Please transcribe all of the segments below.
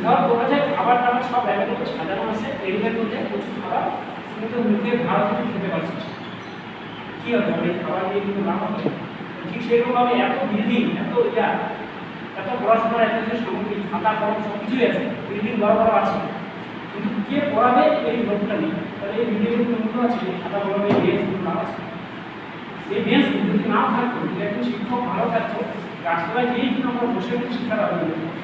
ধর তোমরা যে খাবার টাবার সব অ্যাভেলেবল সাজানো আছে এরিয়ার মধ্যে প্রচুর খাবার, তুমি তো মুখে ভালো কিছু খেতে পারছিস, কী হবে এই খাবার দিয়ে কিন্তু লাভ হবে। ঠিক সেরকমভাবে এত বিল্ডিং, এত এত পড়াশোনার এত কিছু সামগ্রী, খাতা কলম সব কিছুই আছে, বিল্ডিং বড় বড় আছে, কিন্তু কে পড়াবে এই লোকটা নেই। তাহলে এই বিল্ডিংয়ের মধ্যে আছে খাতা কলমে বেঞ্চগুলো নাম আছে, এই বেঞ্চ যদি নাও থাকতো, যদি একজন শিক্ষক ভালো থাকতো, রাস্তায় গিয়েই কিন্তু আমরা বসে বসে শিক্ষাটা অর্জন করতাম।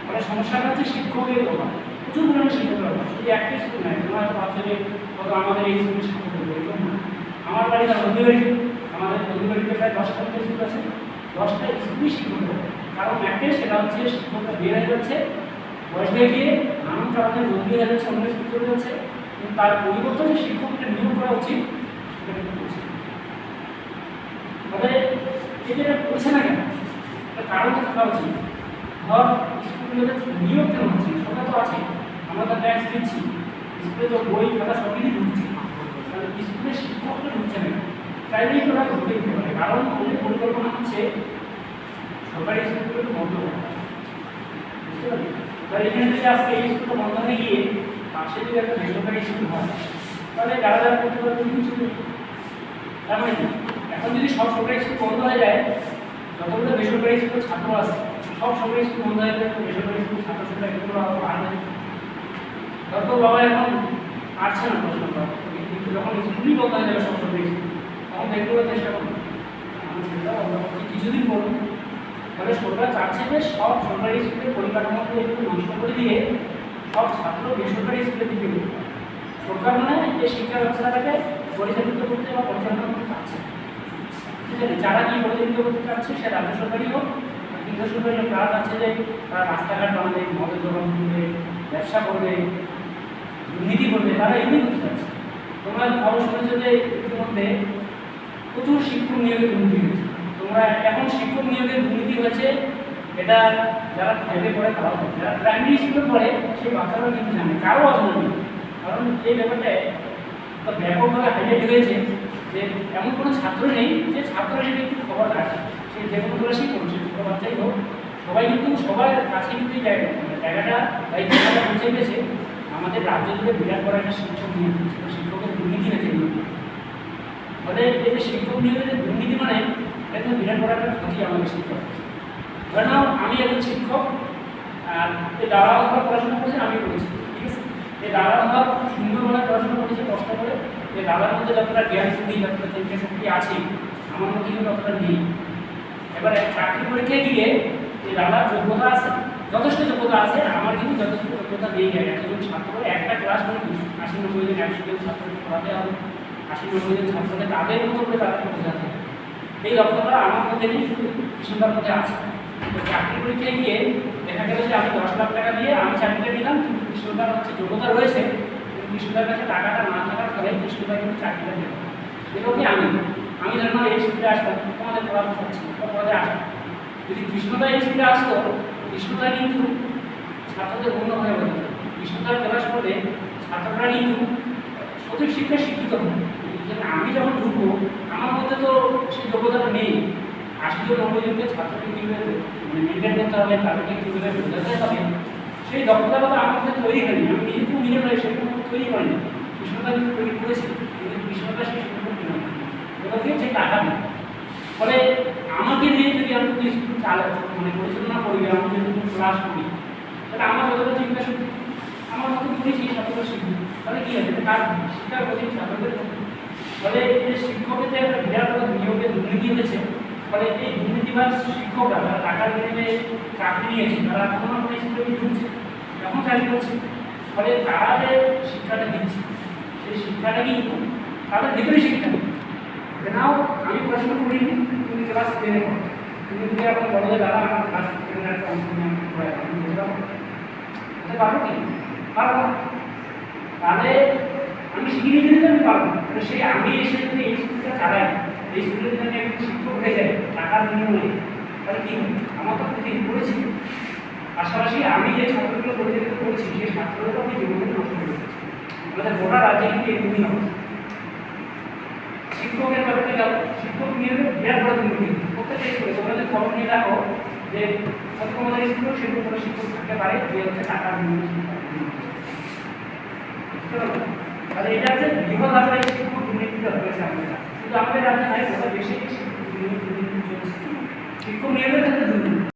মানে সমস্যাটা হচ্ছে শিক্ষকের অভাব, প্রচুর পরিমাণে শিক্ষকের অভাব। শুধু একটা স্কুল নয়, তোমরা হয়তো ভাবছো যে কত আমাদের এই স্কুলের শিক্ষক করবো, এরকম না। আমার বাড়িতে হলদিবাড়িতে, আমাদের হলদিবাড়িতে প্রায় 10টা স্কুল আছে, 10টা স্কুলই শিক্ষক হবে। কারণ একটাই, সেটা হচ্ছে শিক্ষকরা বের হয়ে যাচ্ছে, বয়স হয়ে গিয়ে নানান কারণে বদলি হয়ে যাচ্ছে, অন্য স্কুল চলে যাচ্ছে, কিন্তু তার পরিবর্তন যে শিক্ষককে নিয়োগ করা উচিত সেটা কিন্তু করছে। তবে এটা করছে না কেন, কারণ তো থাকা উচিত। ধর স্কুলগুলোতে নিয়োগ কেন হচ্ছে, সেটা তো আছে, আমরা তো ট্যাক্স দিচ্ছি, স্কুলে তো বই খাতা সবই ঢুকছে, তাহলে স্কুলের শিক্ষকটা ঢুকছে না, চাইলেই তো ওরা ঢুকে দিতে পারে। কারণ ওদের পরিকল্পনা হচ্ছে সরকারি স্কুলগুলো বন্ধ করা, বুঝতে পারি। তাহলে এখানে যদি আজকে এই স্কুলটা বন্ধ হয়ে গিয়ে পাশে যদি একটা বেসরকারি স্কুল হয়, তাহলে যারা যারা করতে পারবে কিছু নেই। তার মানে এখন যদি সব সরকারি স্কুল বন্ধ হয়ে যায়, যতগুলো বেসরকারি স্কুল ছাত্র আছে সব সরকারি স্কুল বন্ধ হয়ে যায়, বেসরকারি স্কুল ছাত্র সংখ্যা এগুলো আরো বাড়বে। ধরো বাবা এখন পারছে না পড়াশোনা করা, কিন্তু যখন স্কুলই বন্ধ হয়ে যাবে সব সরকারি স্কুল, তখন দেখতে চেষ্টা করবো কিছুদিন করবো। তাহলে সরকার চাচ্ছে যে সব সরকারি স্কুলের পরিকাঠামোকে একটু নষ্ট করে দিয়ে সব ছাত্র বেসরকারি স্কুলের দিকে যেতে পারে। সরকার মানে এই শিক্ষা ব্যবস্থাটাকে পরিচালিত করতে বা পরিচালনা করতে চাচ্ছে, ঠিক আছে। যারা কি পরিচালিত করতে চাচ্ছে, সে রাজ্য সরকারি হোক, কেন্দ্র সরকারি হোক, তারা চাচ্ছে যে তারা রাস্তাঘাট বানাবে, মদের দোকান করবে, ব্যবসা করবে, দুর্নীতি করবে, তারা এমনি করতে চাচ্ছে। তোমরা খবর শুনেছো যে ইতিমধ্যে প্রচুর শিক্ষক নিয়োগের দুর্নীতি হয়েছে। তোমরা এখন শিক্ষক নিয়োগের দুর্নীতি হয়েছে, এটা যারা ফাইভে পড়ে তারাও জানে, যারা প্রাইমারি স্কুলে পড়ে সেই বাচ্চারাও কিন্তু জানে, কারো অজানা নেই। কারণ এই ব্যাপারটা ব্যাপকভাবে হাইলাইট হয়েছে যে এমন কোনো ছাত্র নেই যে ছাত্র হিসেবে একটু খবর রাখে, সে যে কোনো ক্লাসেই করছে, ছোটো বাচ্চাই হোক, সবাই কিন্তু সবার কাছে কিন্তু এই জায়গাটা তাই জায়গাটা পৌঁছে গেছে। আমাদের রাজ্য জুড়ে বিরাট বড় একটা শিক্ষক নিয়োগ, শিক্ষকের দুর্নীতি হয়েছে। ফলে এই যে শিক্ষক নিয়োগের দুর্নীতি মানে এটা বিরাট বড় একটা ক্ষতি আমাদের শিক্ষক। ধরে নাও আমি একজন শিক্ষক, আর এই দাদা ঘর পড়াশোনা করেছে, আমি করেছি, ঠিক আছে। এই দাদা ঘর খুব সুন্দরভাবে পড়াশোনা করেছে কষ্ট করে, এই দাদার মধ্যে যতটা জ্ঞান শক্তি, যতটা চিন্তা শক্তি আছে আমার মধ্যে কিন্তু ততটা নেই। এবার চাকরি পরীক্ষায় গিয়ে এই দাদার যোগ্যতা আছে, যথেষ্ট যোগ্যতা আছে, আমার কিন্তু যথেষ্ট যোগ্যতা নেই। একজন ছাত্র একটা ক্লাস মানে 80-90 জন 100 জন ছাত্রকে পড়াতে হবে, 80-90 জন ছাত্রকে তাদের মতো করে তাদেরকে বোঝাতে হবে। এই লক্ষ্যটা আমার মধ্যে নেই, কৃষ্ণদার মধ্যে আছে। তো চাকরি পরীক্ষায় গিয়ে দেখা গেল যে আমি 10 লাখ টাকা দিয়ে আমি চাকরিটা নিলাম, কিন্তু কৃষ্ণদার হচ্ছে যোগ্যতা রয়েছে, কিন্তু কৃষ্ণদার কাছে টাকাটা না থাকার ফলে কৃষ্ণদা কিন্তু চাকরিটা দিল। এটাকে আমি ধরুন এই স্কুলে আসতাম, তোমাদের পড়াশোনা হচ্ছে পদে আসতাম, যদি কৃষ্ণদা এই স্কুলে আসতো, কৃষ্ণদা কিন্তু ছাত্রদের অন্য হয়ে বলতো, কৃষ্ণদার ক্লাস করলে ছাত্ররা কিন্তু সঠিক শিক্ষায় শিক্ষিত হবে। আমি যখন ঢুকবো আমার মধ্যে তো সেই যোগ্যতাটা নেই, 80-90 জনকে ছাত্রকে কীভাবে মেনটেন করতে হবে, তাদেরকে কীভাবে বোঝাতে হবে, সেই দক্ষতাটা তো আমার মধ্যে তৈরি হয়নি। আমি নিজেকেও নিজে নয় সেরকম তৈরি করিনি, কৃষ্ণদা কিন্তু তৈরি করেছি, কিন্তু কৃষ্ণদা সেই সুযোগ নয়, ওদেরকে যে টাকা নেই। ফলে আমাকে নিয়ে যদি আমি স্কুল পরিচালনা করি, আমি যদি ক্লাস করি, তাহলে আমার যতটা চিন্তা শক্তি আমার মতো করি সেই ছাত্ররা শিখবে, তাহলে কী আছে তার শিক্ষার প্রতি ছাত্রদের। ফলে এই শিক্ষকের যে একটা বিরাট নিয়োগের দুর্নীতি হয়েছে, ফলে এই দুর্নীতিবাদ শিক্ষকরা যারা টাকার বিনিময়ে চাকরি নিয়েছে, তারা কোনো না কোনো স্কুলে ঢুকছে, এখন চাকরি করছে। ফলে তারা যে শিক্ষাটা দিচ্ছে সেই শিক্ষাটা কিন্তু তাদের ভিতরে শিক্ষা নাও। আমি পড়াশোনা করিনি, তুমি ক্লাস 10-এ পড়ো, তুমি যদি এখন বলো যে দাদা আমার ক্লাস 10-এর একটা অংশ নিয়ে আমি পড়াই, আমি বুঝতে পারবো কি? পারবো না। তাহলে আমি শিখিয়ে দিতে আমি পারবো না। সেই আমি এসে যদি এই স্কুলটা চালাই, এই স্কুলে যদি আমি একজন শিক্ষক হয়ে যাই টাকার বিনিময়ে, তাহলে কী হবে? আমার তো যদি করেছি, পাশাপাশি আমি যে ছাত্রগুলো পরিচালিত করেছি সেই ছাত্রগুলো আমি জীবনে নষ্ট করে দিচ্ছি। আমাদের গোটা রাজ্যে কিন্তু এরকমই অবস্থা। শিক্ষকের ব্যাপারটা গেল, শিক্ষক নিয়োগে বিরাট বড় দুর্নীতি প্রত্যেকটা স্কুলে। তোমরা যদি খবর নিয়ে দেখো যে প্রথম আমাদের স্কুলেও সেরকম কোনো শিক্ষক থাকতে পারে যে হচ্ছে টাকা বিনিময়ে তাহলে এটা হচ্ছে বৃহৎ আকারে শিক্ষক দুর্নীতিটা হয়েছে আমাদের, কিন্তু আমাদের রাজ্যে নাই, গোটা দেশে শিক্ষক দুর্নীতি চলছে, শিক্ষক নিয়োগের ক্ষেত্রে দুর্নীতি।